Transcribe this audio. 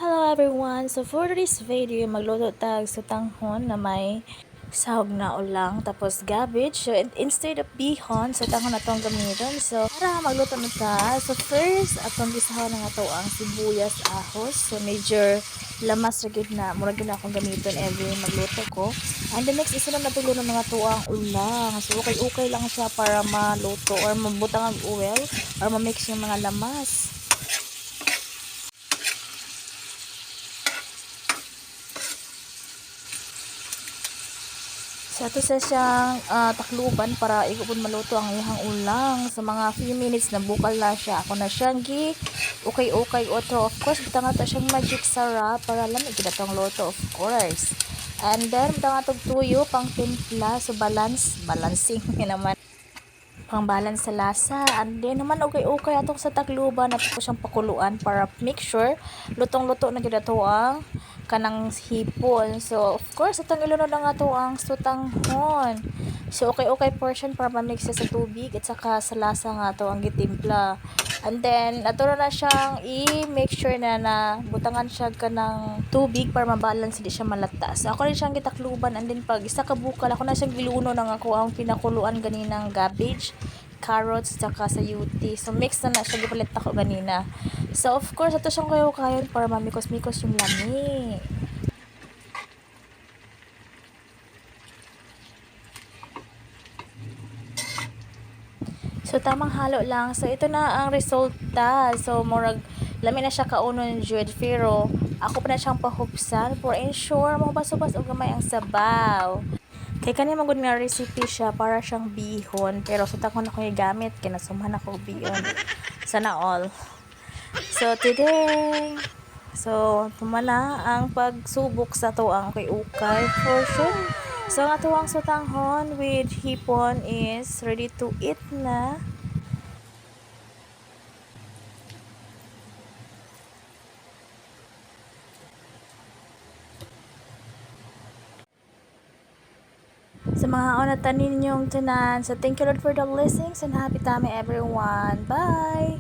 Hello everyone! So for this video, magluto tag sa tanghon na may sahog na ulang tapos cabbage. So instead of bihon, sa tanghon na itong gamiton. So para magluto na ta. So first, atong gisahon na nga to ang sibuyas, ahos. So major lamas ra gid na murag na akong gamiton every magluto ko. And the next isa na natulunan na nga to ang ulang. So okay lang siya para maluto or mabutang ang oil or ma-mix yung mga lamas. So ito sa siyang takluban para igupon maluto ang ihang ulang. Sa mga few minutes na bukal na siya. Ako na siyang okay otro. Of course, bitanga ta siyang magic sarap para lamig kita tong luto, of course. And then bitanga tog tuyo pang timpla, so balancing naman pang balance sa lasa. And then naman okay atong sa takluban at ko siyang pakuluan para make sure lutong-luto na gid ato ang kanang hipon. So of course atong ilunod na nga to ang sutanghon. So okay portion para ma-mix sa tubig at saka sa lasa nga to ang gitimpla. And then ato na siyang i-make sure na butangan siya kanang tubig para mabalance di siya malata. So ako rin siyang gitakluban and then pag isa ka bukal ako na siyang giluno nang ako ang pinakuluan ganinang cabbage, carrots, saka sayuti. So mix na siya gipalit ako ganina. So of course ato siyang kayon para mamikos-mikos yung lami. So tamang halo lang. So ito na ang resulta. So murag lami na siya kaunon jud pero ako pa na siyang pahupsan for ensure mahubas-hubas og gamay ang sabaw. Kay kani magud nga recipe siya para siyang bihon pero sa takon ako gamit kay nasumhan ako bihon. Sana all. So today, so tumala ang pagsubok sa to ang ukay for sure. So ang atuang sutanghon with hipon is ready to eat na. Sa mga onatan ninyong tanan. So thank you Lord for the blessings and happy time everyone. Bye!